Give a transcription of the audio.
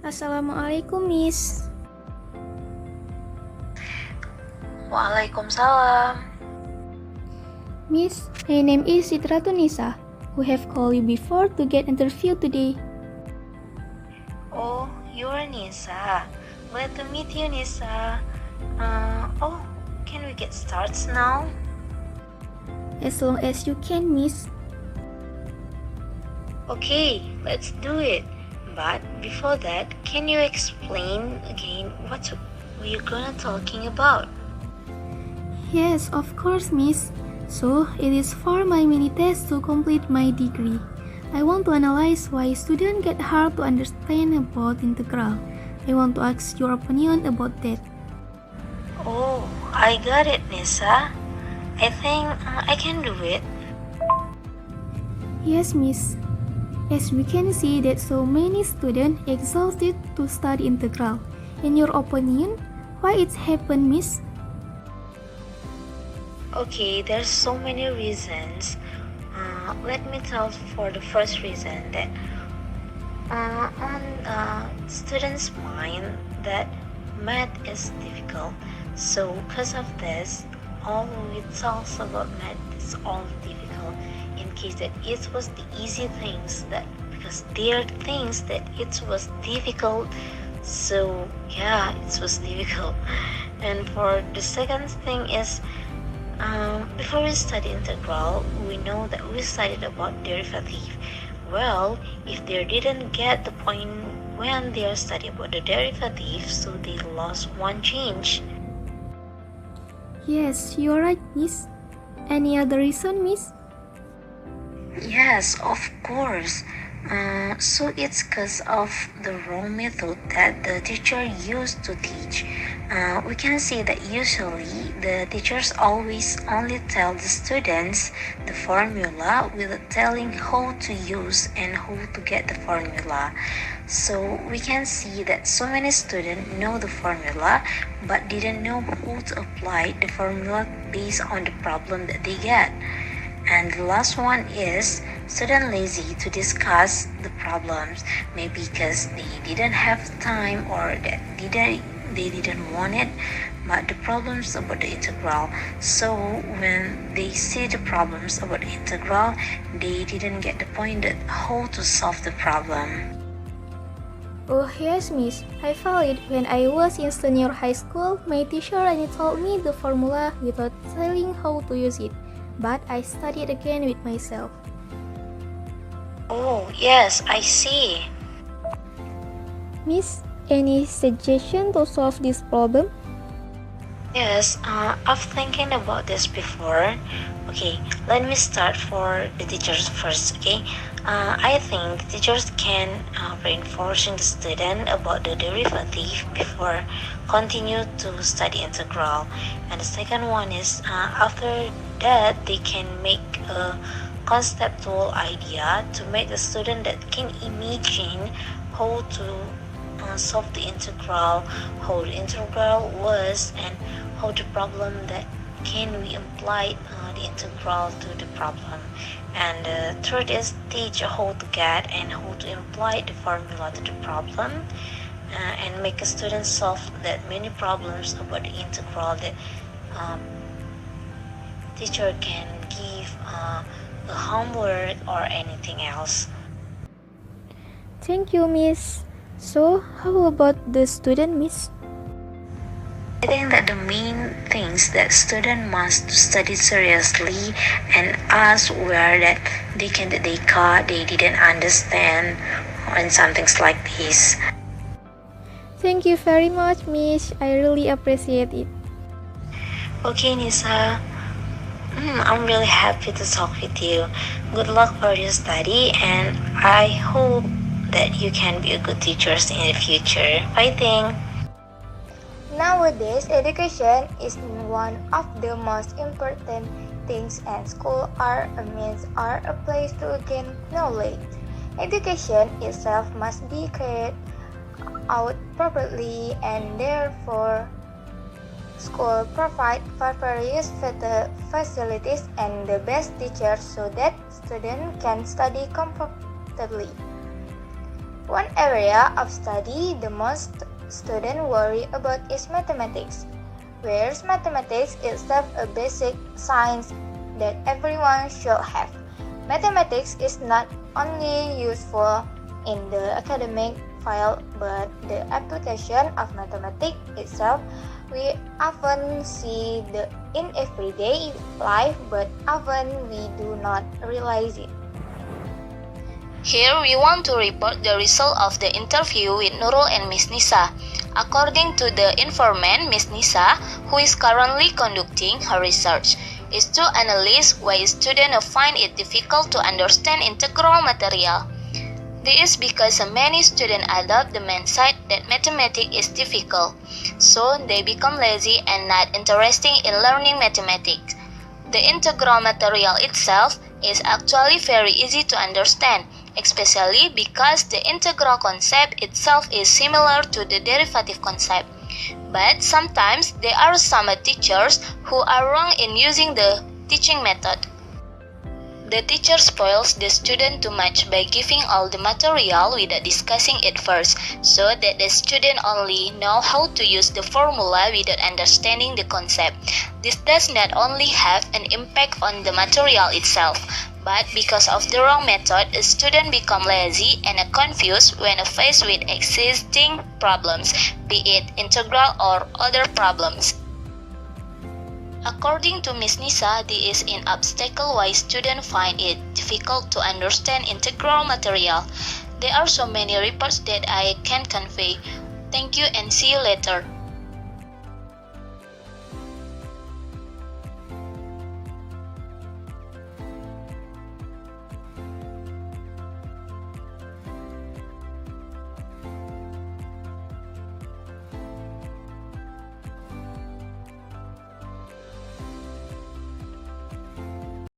Assalamualaikum, Miss. Waalaikumsalam. Miss, my name is Sidratun Nisa. We have called you before to get interviewed today. Oh, you're Nisa. Glad to meet you, Nisa. Can we get started now? As long as you can, Miss. Okay, let's do it. But before that, can you explain again what we're gonna talking about? Yes, of course, Miss. So, it is for my mini test to complete my degree. I want to analyze why students get hard to understand about integral. I want to ask your opinion about that. Oh, I got it, Nisa. I think I can do it. Yes, Miss. As we can see that so many students exhausted to study integral. In your opinion, why it happened, Miss? Okay, there's so many reasons. Let me tell for the first reason that on students' mind that math is difficult. So because of this, all we talk about math is all difficult. In case that it was the easy things that because there are things that it was difficult. So yeah, it was difficult. And for the second thing is. Before we study integral, we know that we studied about derivative. Well, if they didn't get the point when they are studying about the derivative, so they lost one change. Yes, you're right, Miss. Any other reason, Miss? Yes, of course. So it's because of the wrong method that the teacher used to teach. We can see that usually the teachers always only tell the students the formula without telling how to use and how to get the formula. So we can see that so many students know the formula but didn't know how to apply the formula based on the problem that they get. And the last one is student lazy to discuss the problems, maybe because they didn't have time or that they didn't want it, but the problems about the integral. So when they see the problems about the integral, they didn't get the point that how to solve the problem. Oh yes, Miss. I felt it when I was in senior high school. My teacher only told me the formula without telling how to use it. But I studied again with myself. Oh, yes, I see. Miss, any suggestion to solve this problem? Yes, I've thinking about this before. Okay, let me start for the teachers first. Okay, I think the teachers can reinforcing the student about the derivative before continue to study integral. And the second one is after that they can make a conceptual idea to make the student that can imagine how to solve the integral, how the integral was, and how the problem that can we apply the integral to the problem. And third is teach how to get and how to apply the formula to the problem, and make a student solve that many problems about the integral that teacher can give a homework or anything else. Thank you, Miss. So, how about the student, Miss? I think that the main things that student must study seriously and ask where that they caught, they didn't understand, and some things like this. Thank you very much, Miss. I really appreciate it. Okay, Nisa. I'm really happy to talk with you. Good luck for your study, and I hope that you can be a good teacher in the future. Fighting! Nowadays, education is one of the most important things, and schools are a means or a place to gain knowledge. Education itself must be carried out properly, and therefore school provide various facilities and the best teachers so that students can study comfortably. One area of study the most students worry about is mathematics, whereas mathematics itself a basic science that everyone should have. Mathematics is not only useful in the academic field, but the application of mathematics itself we often see in everyday life, but often we do not realize it. Here we want to report the result of the interview with Nurul and Miss Nisa. According to the informant, Miss Nisa, who is currently conducting her research, is to analyze why students find it difficult to understand integral material. This is because many students adopt the mindset that mathematics is difficult, so they become lazy and not interested in learning mathematics. The integral material itself is actually very easy to understand, especially because the integral concept itself is similar to the derivative concept. But sometimes there are some teachers who are wrong in using the teaching method. The teacher spoils the student too much by giving all the material without discussing it first, so that the student only know how to use the formula without understanding the concept. This does not only have an impact on the material itself, but because of the wrong method, a student become lazy and confused when faced with existing problems, be it integral or other problems. According to Ms. Nisa, this is an obstacle why students find it difficult to understand integral material. There are so many reports that I can't convey. Thank you and see you later.